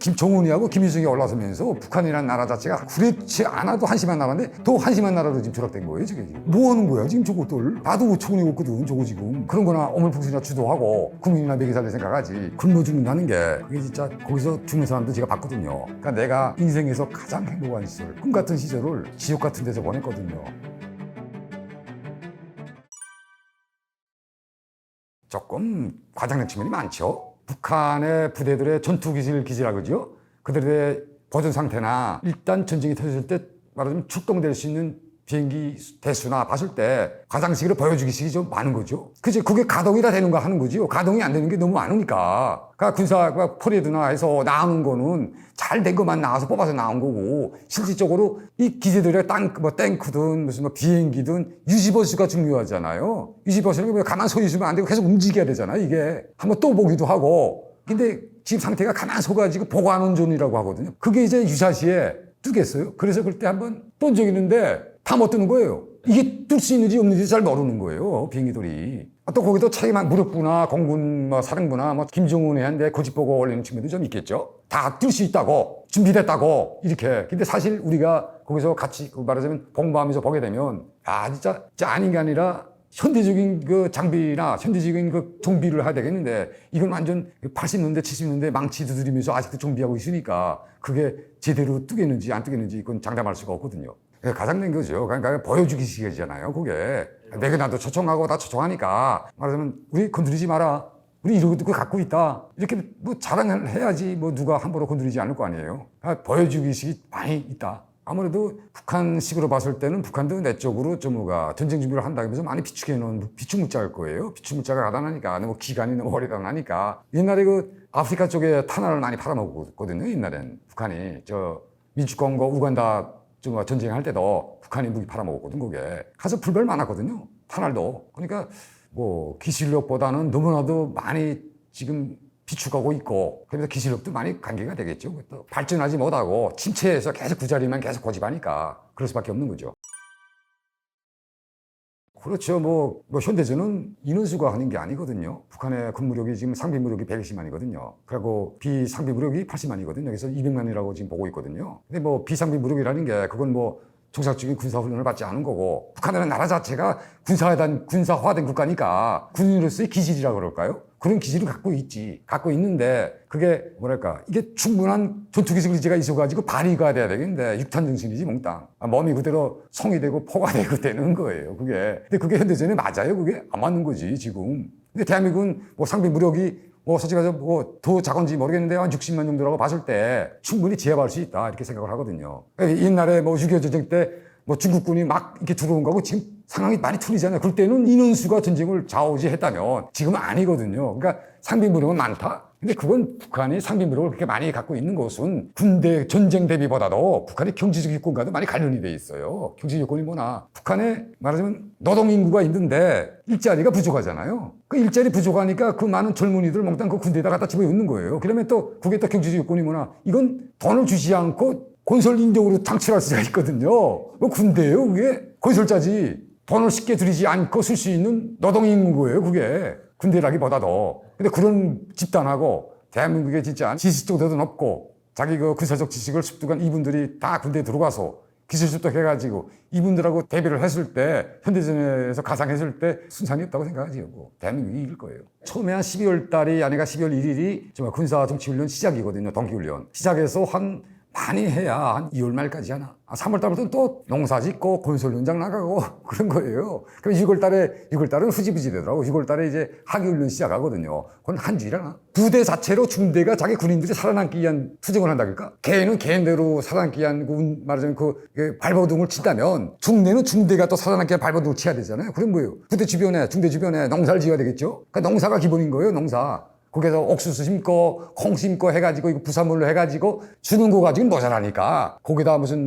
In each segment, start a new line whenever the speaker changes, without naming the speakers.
김정은이하고 김일성이 올라서면서 북한이라는 나라 자체가 그렇지 않아도 한심한 나라인데 더 한심한 나라로 지금 조락된 거예요. 지금 뭐 하는 거야 지금 저것들. 나도 초원이 없거든 저거 지금. 그런 거나 어물풍선이나 주도하고 국민이나 먹이 살릴 생각하지. 굶어 죽는다는 게 이게 진짜 거기서 죽는 사람도 제가 봤거든요. 그러니까 내가 인생에서 가장 행복한 시절, 꿈 같은 시절을 지옥 같은 데서 보냈거든요. 조금 과장된 측면이 많죠. 북한의 부대들의 전투기술 기지라 그러죠. 그들의 보존 상태나 일단 전쟁이 터졌을 때 말하자면 출동될 수 있는 비행기 대수나 봤을 때 과장식으로 보여주기식이 좀 많은 거죠. 그치? 그게 가동이 다 되는가 하는 거죠. 가동이 안 되는 게 너무 많으니까. 그러니까 군사 퍼레이드나 해서 나오는 거는 잘 된 것만 나와서 뽑아서 나온 거고, 실질적으로 이 기지들의 탱크든 무슨 비행기든 유지보수가 중요하잖아요. 유지보수는 가만 서 있으면 안 되고 계속 움직여야 되잖아요. 이게 한번 또 보기도 하고. 근데 지금 상태가 가만 서가지고 보관 온존이라고 하거든요. 그게 이제 유사시에 뜨겠어요. 그래서 그때 한번 떤 적이 있는데 다 못 뜨는 거예요. 이게 뜰 수 있는지 없는지 잘 모르는 거예요. 비행기들이. 또 거기도 차이만 무력부나 공군 사령부나 김정은에 한데 고집 보고 올리는 친구도 좀 있겠죠. 다 뜰 수 있다고 준비됐다고 이렇게. 근데 사실 우리가 거기서 같이 말하자면 공부하면서 보게 되면 진짜 아닌 게 아니라 현대적인 그 장비나 현대적인 그 정비를 해야 되겠는데 이건 완전 80년대 70년대 망치 두드리면서 아직도 정비하고 있으니까 그게 제대로 뜨겠는지 안 뜨겠는지 이건 장담할 수가 없거든요. 가장된 거죠. 그러니까 보여주기식이잖아요. 그게 내가 나도 초청하고 다 초청하니까 말하자면 우리 건드리지 마라. 우리 이런 것도 갖고 있다. 이렇게 뭐 자랑을 해야지 뭐 누가 함부로 건드리지 않을 거 아니에요. 보여주기식이 많이 있다. 아무래도 북한식으로 봤을 때는 북한도 내적으로 좀 뭐가 전쟁 준비를 한다고 해서 많이 비축해 놓은 비축물자일 거예요. 비축물자가 가다나니까 너무 기간이 너무 오래다 나니까 옛날에 그 아프리카 쪽에 탄화를 많이 팔아먹었거든요. 옛날엔 북한이 저 민주공화국 우간다 전쟁할 때도 북한이 무기 팔아먹었거든. 그게 가서 불발 많았거든요. 탄알도. 그러니까 뭐 기술력보다는 너무나도 많이 지금 비축하고 있고, 그래서 기술력도 많이 관계가 되겠죠. 또 발전하지 못하고 침체해서 계속 그 자리만 계속 고집하니까 그럴 수밖에 없는 거죠. 그렇죠. 뭐 현대전은 인원수가 하는 게 아니거든요. 북한의 군무력이 지금 상비무력이 120만이거든요. 그리고 비상비무력이 80만이거든요. 그래서 200만이라고 지금 보고 있거든요. 근데 뭐 비상비무력이라는 게 그건 뭐 정상적인 군사훈련을 받지 않은 거고, 북한이라는 나라 자체가 군사화된 국가니까 군인으로서의 기질이라고 그럴까요? 그런 기질을 갖고 있지. 갖고 있는데 그게 뭐랄까, 이게 충분한 전투기술 의지가 있어가지고 발휘가 돼야 되겠는데 육탄 정신이지 몽땅. 몸이 그대로 성이 되고 포가 되고 되는 거예요. 그게. 근데 그게 현대전에 맞아요? 그게 안 맞는 거지 지금. 근데 대한민국은 뭐 상비 무력이 솔직히 말해서 더 작은지 모르겠는데 한 60만 정도라고 봤을 때 충분히 제압할 수 있다 이렇게 생각을 하거든요. 옛날에 6.25 전쟁 때 중국군이 막 이렇게 들어온 거하고 지금 상황이 많이 틀리잖아요. 그럴 때는 인원수가 전쟁을 좌우지했다면 지금은 아니거든요. 그러니까 상비 무력은 많다. 근데 그건 북한이 상비 무력을 그렇게 많이 갖고 있는 것은 군대 전쟁 대비보다도 북한의 경제적 요건과도 많이 관련이 돼 있어요. 경제적 요건이 뭐나, 북한에 말하자면 노동 인구가 있는데 일자리가 부족하잖아요. 그 일자리 부족하니까 그 많은 젊은이들 몽땅 그 군대에다 갖다 집어넣는 거예요. 그러면 또 그게 또 경제적 요건이 뭐나, 이건 돈을 주지 않고 건설 인력으로 창출할 수가 있거든요. 뭐 군대예요, 그게. 건설자지. 돈을 쉽게 들이지 않고 쓸 수 있는 노동인구인 거예요, 그게. 군대라기보다도. 근데 그런 집단하고 대한민국에 진짜 지식적으로도 높고 자기 그 군사적 지식을 습득한 이분들이 다 군대에 들어가서 기술 습득해가지고 이분들하고 대비를 했을 때, 현대전에서 가상했을 때 순산이 없다고 생각하지요. 뭐 대한민국이 이길 거예요. 처음에 한 12월 달이 아니라 12월 1일이 정말 군사 정치훈련 시작이거든요. 동기훈련. 시작해서 많이 해야 한 2월 말까지 하나. 3월 달부터는 또 농사 짓고 건설 현장 나가고 그런 거예요. 그럼 6월 달은 흐지부지 되더라고. 6월 달에 이제 하기훈련 시작하거든요. 그건 한 주일하나. 부대 자체로 중대가 자기 군인들이 살아남기 위한 투쟁을 한다니까? 걔는 걔대로 살아남기 위한, 말하자면 그 발버둥을 친다면 중대는 중대가 또 살아남기 위한 발버둥을 쳐야 되잖아요. 그럼 뭐예요? 부대 주변에, 중대 주변에 농사를 지어야 되겠죠? 그러니까 농사가 기본인 거예요, 농사. 거기서 옥수수 심고 콩 심고 해가지고 이거 부산물로 해가지고 주는 거 가지고는 모자라니까 거기다 무슨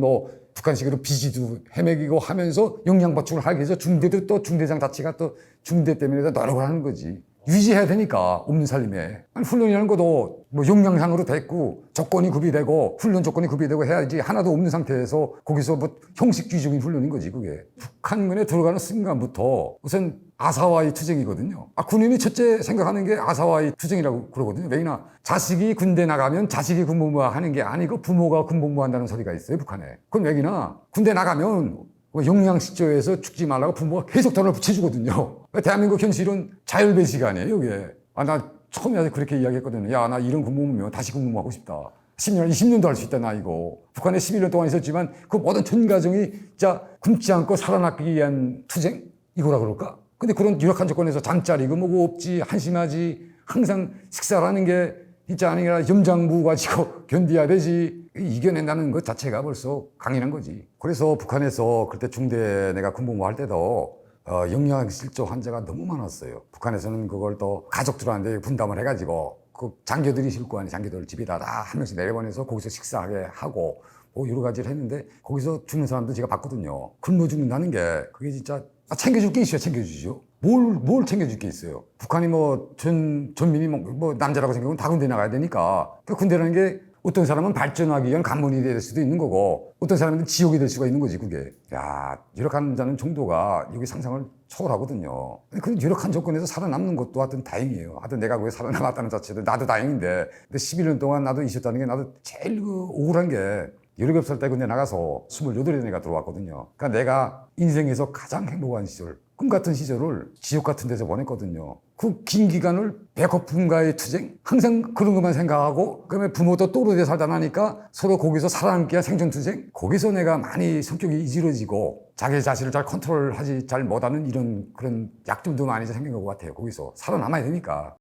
북한식으로 비지도 헤매기고 하면서 영양 보충을 하기 위해서 중대도 또 중대장 자체가 또 중대 때문에 노력을 하는 거지. 유지해야 되니까 없는 살림에. 아니, 훈련이라는 것도 역량상으로 됐고 조건이 구비되고 훈련 조건이 구비되고 해야지 하나도 없는 상태에서 거기서 형식 주의적인 훈련인 거지 그게. 북한군에 들어가는 순간부터 우선 아사와이 투쟁이거든요. 군인이 첫째 생각하는 게 아사와이 투쟁이라고 그러거든요. 왜냐 자식이 군대 나가면 자식이 군복무 하는 게 아니고 부모가 군복무 한다는 소리가 있어요, 북한에. 그건 왜냐 군대 나가면 영양실조에서 죽지 말라고 부모가 계속 돈을 붙여주거든요. 대한민국 현실은 자율배 시간이에요, 이게. 나 처음에 그렇게 이야기했거든요. 야, 나 이런 군복무면 다시 군복무하고 싶다. 10년, 20년도 할 수 있다, 나 이거. 북한에 11년 동안 있었지만 그 모든 전 가정이 진짜 굶지 않고 살아남기 위한 투쟁? 이거라 그럴까? 근데 그런 유력한 조건에서 잠자리고 뭐고 없지, 한심하지, 항상 식사라는 게 진짜 아니라 염장부 가지고 견뎌야 되지. 이겨낸다는 것 자체가 벌써 강인한 거지. 그래서 북한에서 그때 중대 내가 군복무 할 때도 영양실조 환자가 너무 많았어요. 북한에서는 그걸 또 가족들한테 분담을 해가지고 그 장교들이 쉴 거 아니에요. 장교들 집에다 다 한 명씩 내려보내서 거기서 식사하게 하고 뭐 여러 가지를 했는데 거기서 죽는 사람도 제가 봤거든요. 굶어 죽는다는 게 그게 진짜 챙겨줄 게 있어야 챙겨주죠. 뭘 챙겨줄 게 있어요. 북한이 전민이 남자라고 생각하면 다 군대 나가야 되니까. 그 군대라는 게 어떤 사람은 발전하기 위한 관문이 될 수도 있는 거고 어떤 사람은 지옥이 될 수가 있는 거지, 그게. 야, 유력한 자는 정도가 여기 상상을 초월하거든요. 그 유력한 조건에서 살아남는 것도 하여튼 다행이에요. 하여튼 내가 왜 살아남았다는 자체도 나도 다행인데. 근데 11년 동안 나도 있었다는 게 나도 제일 억울한 게 17살 때 군대 나가서 28에 내가 들어왔거든요. 그러니까 내가 인생에서 가장 행복한 시절, 꿈 같은 시절을 지옥 같은 데서 보냈거든요. 그 긴 기간을 배고픔과의 투쟁? 항상 그런 것만 생각하고 그다음에 부모도 또르르 살다 나니까 서로 거기서 살아남기 위한 생존 투쟁? 거기서 내가 많이 성격이 이지러지고 자기 자신을 잘 컨트롤하지 잘 못하는 이런 그런 약점도 많이 생긴 것 같아요. 거기서 살아남아야 되니까.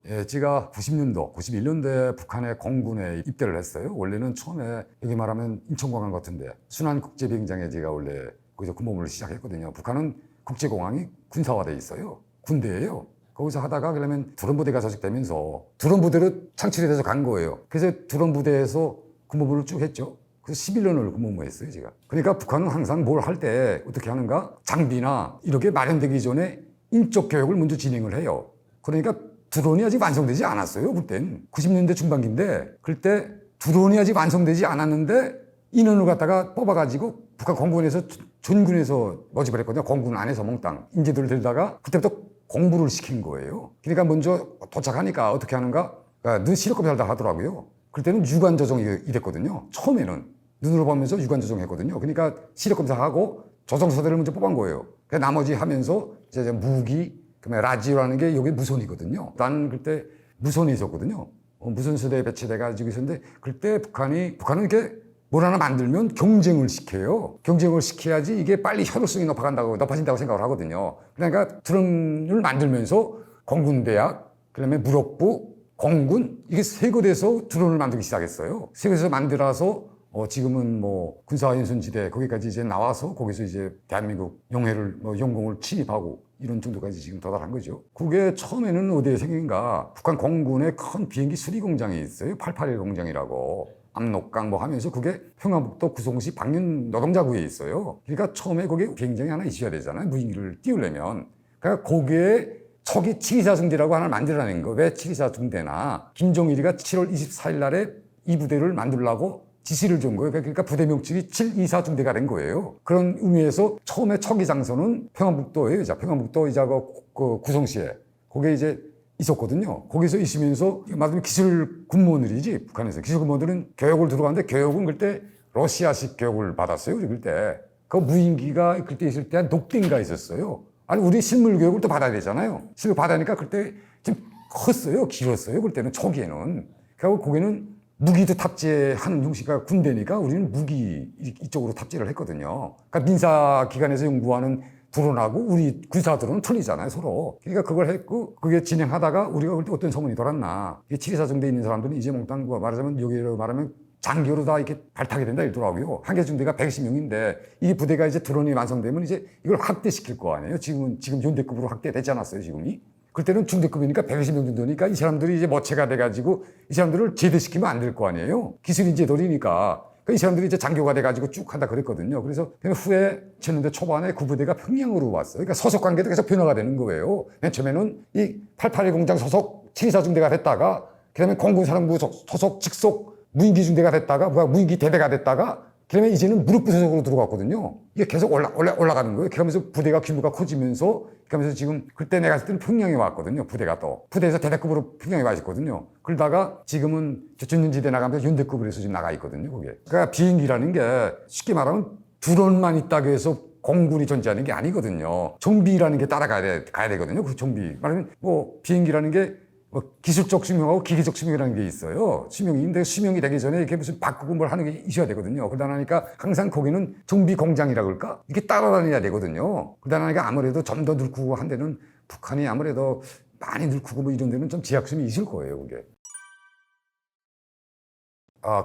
예, 제가 90년도, 91년도에 북한의 공군에 입대를 했어요. 원래는 처음에 여기 말하면 인천공항 같은데 순환국제비행장에 제가 원래 거기서 군복무를 시작했거든요. 북한은 국제공항이 군사화돼 있어요. 군대예요. 거기서 하다가 그러면 드론부대가 조직되면서 드론부대로 창출이 돼서 간 거예요. 그래서 드론부대에서 군복무를 쭉 했죠. 그래서 11년을 군복무했어요, 제가. 그러니까 북한은 항상 뭘 할 때 어떻게 하는가? 장비나 이렇게 마련되기 전에 인적 교육을 먼저 진행을 해요. 그러니까 드론이 아직 완성되지 않았어요, 그땐. 90년대 중반기인데, 그때 드론이 아직 완성되지 않았는데, 인원을 갖다가 뽑아가지고 북한 공군에서 전군에서 모집을 했거든요. 공군 안에서 몽땅. 인재들을 들다가 그때부터 공부를 시킨 거예요. 그러니까 먼저 도착하니까 어떻게 하는가? 눈 시력검사를 다 하더라고요. 그때는 유관 조정이 이랬거든요. 처음에는. 눈으로 보면서 유관 조정했거든요. 그러니까 시력검사하고 조정서들을 먼저 뽑은 거예요. 나머지 하면서 이제 무기, 그다음에 라지오라는 게 여기 무선이거든요. 나는 그때 무선이 있었거든요. 무선수대에 배치돼가지고 있었는데 그때 북한은 이렇게 뭘 하나 만들면 경쟁을 시켜요. 경쟁을 시켜야지 이게 빨리 효율성이 높아진다고 생각을 하거든요. 그러니까 드론을 만들면서 공군대학, 그다음에 무력부, 공군 이게 세 곳에서 드론을 만들기 시작했어요. 세 곳에서 만들어서 지금은 뭐 군사연선지대 거기까지 이제 나와서 거기서 이제 대한민국 영공을 침입하고 이런 정도까지 지금 도달한 거죠. 그게 처음에는 어디에 생긴가? 북한 공군의 큰 비행기 수리 공장이 있어요. 881 공장이라고. 압록강 뭐 하면서 그게 평안북도 구송시 방면 노동자구에 있어요. 그러니까 처음에 거기에 비행장이 하나 있어야 되잖아요. 무인기를 띄우려면. 그러니까 거기에 초기 724 중대라고 하나 만들어낸 거. 왜 724 중대나 김정일이가 7월 24일 날에 이 부대를 만들려고 지시를 준 거예요. 그러니까 부대 명칭이 724 중대가 된 거예요. 그런 의미에서 처음에 초기 장소는 평안북도예요. 평안북도 그 구성시에. 거기에 이제 있었거든요. 거기서 있으면서 말하자면 기술 군무원들이지 북한에서 기술 군무원들은 교육을 들어갔는데 교육은 그때 러시아식 교육을 받았어요. 그때 그 무인기가 그때 있을 때 한 녹대인가 있었어요. 아니 우리 실물 교육을 또 받아야 되잖아요. 실물 받으니까 그때 좀 컸어요. 길었어요. 그때는 초기에는. 그리고 거기는 무기도 탑재하는 형식이 군대니까 우리는 무기 이쪽으로 탑재를 했거든요. 그러니까 민사기관에서 연구하는 드론하고 우리 군사 드론은 틀리잖아요, 서로. 그러니까 그걸 했고, 그게 진행하다가 우리가 그때 어떤 소문이 돌았나. 이게 724 중대에 있는 사람들은 이제 몽땅 말하자면 여기로 말하면 장교로 다 이렇게 발탁이 된다 이러더라고요. 한 개 중대가 120명인데 이 부대가 이제 드론이 완성되면 이제 이걸 확대시킬 거 아니에요. 지금 연대급으로 확대되지 않았어요, 지금이. 그때는 중대급이니까 120명 정도니까 이 사람들이 이제 모체가 돼가지고 이 사람들을 제대시키면 안 될 거 아니에요. 기술 인재들이니까. 이 사람들이 이제 장교가 돼가지고 쭉 한다 그랬거든요. 그래서 후에 2000년대 초반에 그 부대가 평양으로 왔어요. 그러니까 소속 관계도 계속 변화가 되는 거예요. 맨 처음에는 이 881 공장 소속 724 중대가 됐다가 그다음에 공군사령부 소속 직속 무인기 중대가 됐다가 무인기 대대가 됐다가 그러면 이제는 무릎 부서적으로 들어갔거든요. 이게 계속 올라가는 거예요. 그러면서 부대가 규모가 커지면서, 그러면서 지금 그때 내가 갔을 때는 평양에 왔거든요. 부대가 또. 부대에서 대대급으로 평양에 와 있었거든요. 그러다가 지금은 전년지대 나가면서 연대급으로 해서 지금 나가 있거든요. 그게. 그러니까 비행기라는 게 쉽게 말하면 드론만 있다고 해서 공군이 존재하는 게 아니거든요. 좀비라는 게 가야 되거든요. 그 좀비. 말하면 뭐 비행기라는 게 뭐 기술적 수명하고 기계적 수명이라는 게 있어요. 수명인데 수명이 되기 전에 이렇게 무슨 바꾸고 뭘 하는 게 있어야 되거든요. 그러다 나니까 항상 거기는 좀비 공장이라고 할까? 이게 따라다녀야 되거든요. 그러다 나니까 아무래도 좀 더 늙고 한 데는 북한이 아무래도 많이 늙고 뭐 이런 데는 좀 제약심이 있을 거예요, 그게.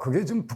그게 좀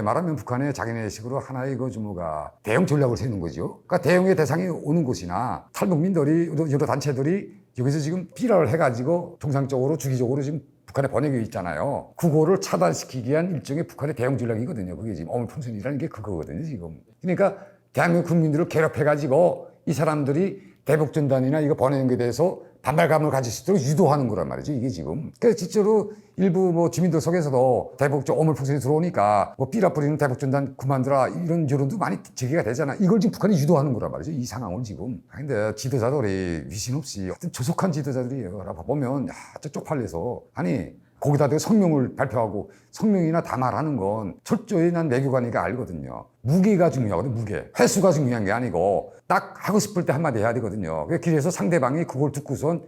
말하면 북한의 자기네식으로 하나의 뭐가 대형 전략을 세우는 거죠. 그러니까 대형의 대상이 오는 곳이나 탈북민들이, 여러 단체들이 여기서 지금 비라를 해가지고 정상적으로 주기적으로 지금 북한에 보내고 있잖아요. 그거를 차단시키기 위한 일종의 북한의 대형 전략이거든요. 그게 지금 어물풍선이라는 게 그거거든요, 지금. 그러니까 대한민국 국민들을 괴롭혀가지고 이 사람들이 대북전단이나 이거 보내는 것에 대해서 반발감을 가질 수 있도록 유도하는 거란 말이죠, 이게 지금. 그래서 실제로 일부 주민들 속에서도 대북 어물풍선이 들어오니까 삐라 뿌리는 대북전단 그만두라 이런 여론도 많이 제기가 되잖아. 이걸 지금 북한이 유도하는 거란 말이죠, 이 상황을 지금. 근데 지도자들이 위신 없이 하여튼 조속한 지도자들이에요. 라고 보면, 쪽팔려서. 아니, 거기다 대고 성명을 발표하고 성명이나 담화라는 건 철저히 난 외교관이니까 알거든요. 무게가 중요하거든, 무게. 횟수가 중요한 게 아니고 딱 하고 싶을 때 한마디 해야 되거든요. 그래서 상대방이 그걸 듣고선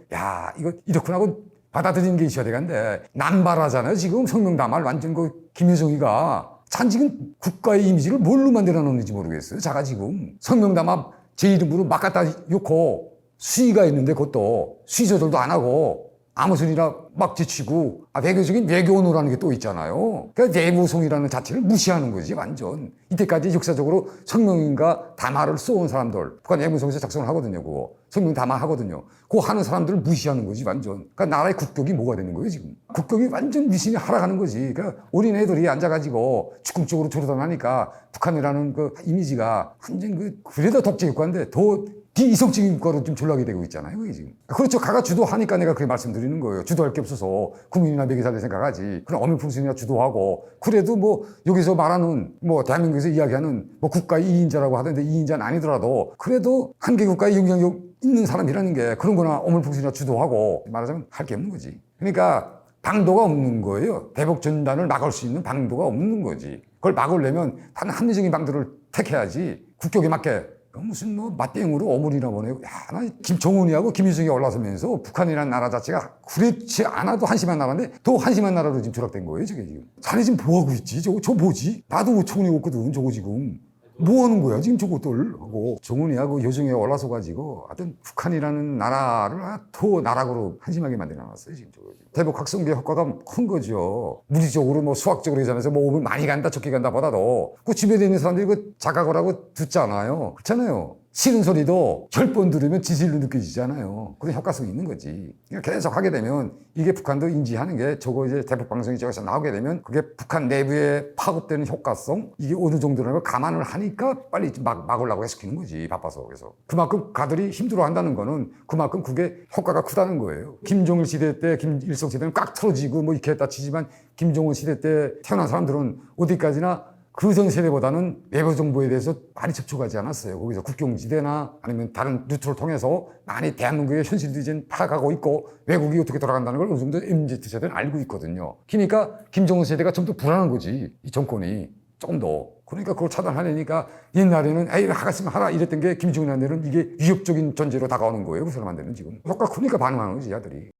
이거 이렇구나 하고 받아들이는 게 있어야 되는데 남발하잖아요. 지금 성명 담화를 완전 김여정이가 지금 국가의 이미지를 뭘로 만들어 놓는지 모르겠어요. 자가 지금 성명 담화 제 이름으로 막 갖다 놓고 수위가 있는데 그것도 수위 조절도 안 하고 아무 소리나 막 지치고 외교적인 외교노라는 게 또 있잖아요. 그러니까 내무성이라는 자체를 무시하는 거지 완전. 이때까지 역사적으로 성명인가 담화를 써온 사람들 북한 내무성에서 작성을 하거든요. 그거 성명 담화 하거든요. 그거 하는 사람들을 무시하는 거지 완전. 그러니까 나라의 국격이 뭐가 되는 거예요 지금. 국격이 완전 위신이 하락하는 거지. 그러니까 어린애들이 앉아가지고 즉흥적으로 조르다나니까 북한이라는 그 이미지가 완전 그래도 독재 국가인데 더 비이성적인 국가로 좀 전락이 되고 있잖아요, 그게 지금. 그렇죠. 가가 주도하니까 내가 그렇게 말씀드리는 거예요. 주도할 게 없어서 국민이나 매개살을 생각하지. 그럼 어민풍선이나 주도하고. 그래도 여기서 말하는 대한민국에서 이야기하는 국가 2인자라고 하던데 2인자는 아니더라도 그래도 한 개 국가의 영향력 있는 사람이라는 게 그런 거나 어민풍선이나 주도하고 말하자면 할 게 없는 거지. 그러니까 방도가 없는 거예요. 대북 전단을 막을 수 있는 방도가 없는 거지. 그걸 막으려면 다른 합리적인 방도를 택해야지. 국격에 맞게. 무슨 맞대응으로 어물이나 보내고 나 김정은이하고 김일성이 올라서면서 북한이라는 나라 자체가 그렇지 않아도 한심한 나라인데 더 한심한 나라로 지금 조락된 거예요, 저게 지금. 자네 지금 뭐하고 있지? 저거 뭐지? 나도 5천원이 없거든, 저거 지금. 뭐 하는 거야, 지금 저것들 하고. 정은이하고 여정에 올라서 가지고 하여튼 북한이라는 나라를 더 나락으로 한심하게 만들어 놨어요, 지금 저거. 대북 확성기의 효과가 큰 거죠. 물리적으로 수학적으로 얘기하면서 오물 많이 간다, 적게 간다 보다도 그 주변에 있는 사람들이 자각을 하고 듣잖아요. 그렇잖아요. 싫은 소리도 10번 들으면 지질로 느껴지잖아요. 그런 효과성이 있는 거지. 그러니까 계속 하게 되면 이게 북한도 인지하는 게 저거 이제 대북 방송이 저기서 나오게 되면 그게 북한 내부에 파급되는 효과성 이게 어느 정도라는 걸 감안을 하니까 빨리 막으려고 해석하는 거지, 바빠서. 그래서 그만큼 가들이 힘들어 한다는 거는 그만큼 그게 효과가 크다는 거예요. 김정일 시대 때 김일성 시대는 꽉 틀어지고 이렇게 했다 치지만 김정은 시대 때 태어난 사람들은 어디까지나 그 전 세대보다는 외부 정보에 대해서 많이 접촉하지 않았어요. 거기서 국경지대나 아니면 다른 루트를 통해서 많이 대한민국의 현실도 이제 파악하고 있고 외국이 어떻게 돌아간다는 걸 어느 정도 MZ세대는 알고 있거든요. 그러니까 김정은 세대가 좀 더 불안한 거지, 이 정권이. 조금 더. 그러니까 그걸 차단하려니까 옛날에는 에이 하겠으면 하라 이랬던 게 김정은한테는 이게 위협적인 존재로 다가오는 거예요. 그 사람한테는 지금. 효과 크니까 반응하는 거지, 아들이.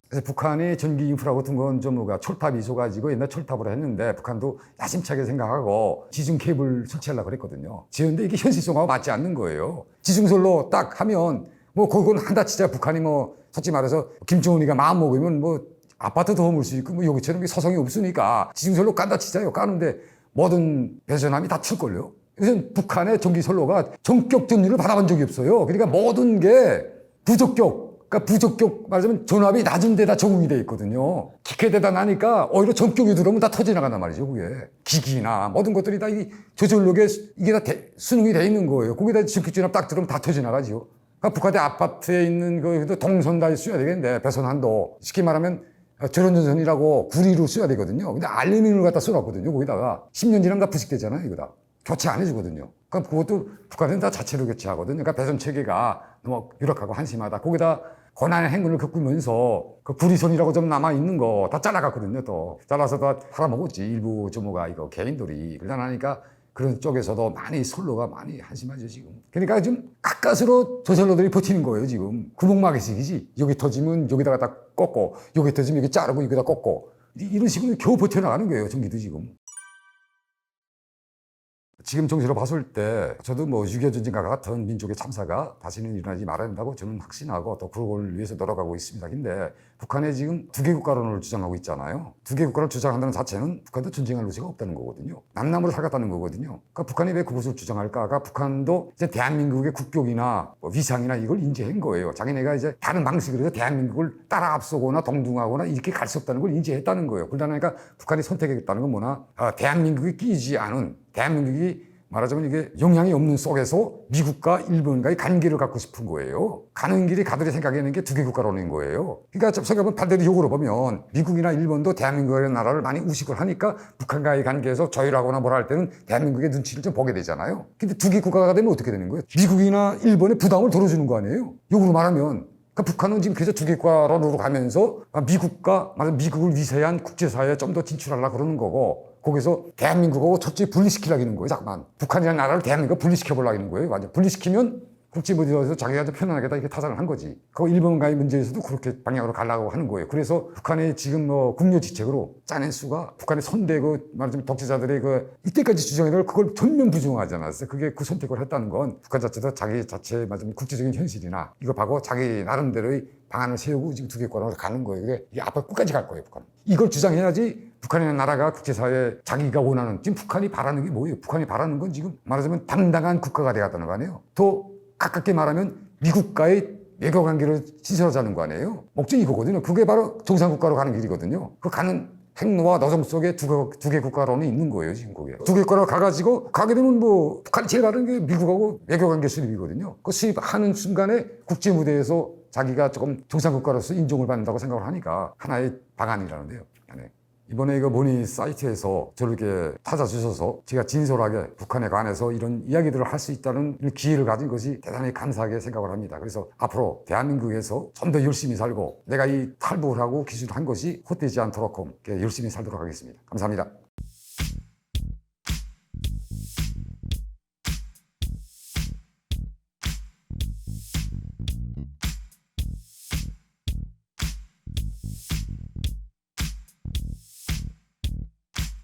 그래서 북한이 전기 인프라 같은 건 철탑이 있어가지고 옛날 철탑으로 했는데 북한도 야심차게 생각하고 지중 케이블 설치하려고 그랬거든요. 지었는데 이게 현실성하고 맞지 않는 거예요. 지중설로 딱 하면 그건 한다 치자 북한이 솔직히 말해서 김정은이가 마음 먹으면 아파트 더 물 수 있고 여기처럼 서성이 없으니까 지중설로 깐다 치자요. 까는데 모든 배선함이 다 칠걸요. 그래서 북한의 전기선로가 전격 전류를 받아본 적이 없어요. 그러니까 모든 게 부적격 말하자면 전압이 낮은 데다 적응이 돼 있거든요. 깊게 데다 나니까 오히려 전격이 들어오면 다 터져나간단 말이죠, 그게. 기기나 모든 것들이 다 이 저전력에 이게 다 수능이 돼 있는 거예요. 거기다 전격 전압 딱 들어오면 다 터져나가죠. 그러니까 북한의 아파트에 있는 동선 다 써야 되겠는데, 배선한도. 쉽게 말하면 전원전선이라고 구리로 써야 되거든요. 근데 알루미늄을 갖다 써놨거든요. 거기다가 10년 지나면 다 부식되잖아요. 이거 다. 교체 안 해주거든요. 그러니까 그것도 북한은 다 자체로 교체하거든요. 그러니까 배선 체계가 너무 유력하고 한심하다. 거기다 고난의 행군을 겪으면서 그 구리선이라고 좀 남아있는 거 다 잘라갔거든요. 또 잘라서 다 팔아먹었지. 일부 조모가 이거 개인들이. 그러니까 그런 쪽에서도 많이 선로가 많이 한심하죠 지금. 그러니까 지금 가까스로 저선로들이 버티는 거예요 지금. 구멍마개식이지. 여기 터지면 여기다가 다 꽂고, 여기 터지면 여기 자르고 여기다 꽂고, 이런 식으로 겨우 버텨나가는 거예요 전기도 지금. 지금 정세로 봤을 때 저도 뭐 6.25 전쟁과 같은 민족의 참사가 다시는 일어나지 말아야 된다고 저는 확신하고 또 그걸 위해서 노력하고 있습니다. 근데 북한이 지금 두개 국가론을 주장하고 있잖아요. 두개 국가를 주장한다는 자체는 북한도 전쟁할 의지가 없다는 거거든요. 남남으로 살겠다는 거거든요. 그러니까 북한이 왜 그것을 주장할까가 북한도 이제 대한민국의 국격이나 뭐 위상이나 이걸 인지한 거예요. 자기네가 이제 다른 방식으로 해서 대한민국을 따라 앞서거나 동등하거나 이렇게 갈 수 없다는 걸 인지했다는 거예요. 그러니까 북한이 선택했다는 건 뭐나 대한민국이 끼지 않은 대한민국이 말하자면 이게 영향이 없는 속에서 미국과 일본과의 관계를 갖고 싶은 거예요. 가는 길이 가들이 생각하는 게 두 개 국가론인 거예요. 그러니까 생각하면 반대로 역으로 보면 미국이나 일본도 대한민국이라는 나라를 많이 우식을 하니까 북한과의 관계에서 조율하거나 뭐라 할 때는 대한민국의 눈치를 좀 보게 되잖아요. 근데 두 개 국가가 되면 어떻게 되는 거예요? 미국이나 일본의 부담을 덜어주는 거 아니에요? 역으로 말하면. 그러니까 북한은 지금 그래서 두 개 국가론으로 가면서 미국과 미국을 위세한 국제사회에 좀 더 진출하려고 그러는 거고, 거기서 대한민국하고 철저히 분리시키려는 거예요. 잠깐만. 북한이라는 나라를 대한민국과 분리시켜보려는 거예요. 완전 분리시키면 국제 무대에서 자기가 좀 편안하게 다 이렇게 타산을 한 거지. 그 일본과의 문제에서도 그렇게 방향으로 가려고 하는 거예요. 그래서 북한의 지금 뭐 국료지책으로 짜낸 수가 북한의 선대 말하자면 독재자들의 이때까지 주장을 그걸 전면 부정하지 않았어요. 그게 그 선택을 했다는 건 북한 자체도 자기 자체 말하자면 국제적인 현실이나 이거 봐고 자기 나름대로의 방안을 세우고 지금 두 개 국가로 가는 거예요. 이게 앞으로 끝까지 갈 거예요, 북한. 이걸 주장해야지 북한이라는 나라가 국제사회에 자기가 원하는, 지금 북한이 바라는 게 뭐예요? 북한이 바라는 건 지금 말하자면 당당한 국가가 되겠다는 거 아니에요? 더 가깝게 말하면 미국과의 외교 관계를 신설하자는 거 아니에요? 목적이 이거거든요. 그게 바로 정상국가로 가는 길이거든요. 그 가는 행로와 노정 속에 두 개 국가론이 있는 거예요, 지금 거기에. 두 개 국가로 가가지고, 가게 되면 뭐, 북한이 제일 바라는 게 미국하고 외교 관계 수립이거든요. 그 수립하는 순간에 국제 무대에서 자기가 조금 정상국가로서 인정을 받는다고 생각을 하니까 하나의 방안이라는데요. 네. 이번에 이거 모니 사이트에서 저를 이렇게 찾아주셔서 제가 진솔하게 북한에 관해서 이런 이야기들을 할 수 있다는 기회를 가진 것이 대단히 감사하게 생각을 합니다. 그래서 앞으로 대한민국에서 좀 더 열심히 살고 내가 이 탈북을 하고 기술을 한 것이 헛되지 않도록 열심히 살도록 하겠습니다. 감사합니다.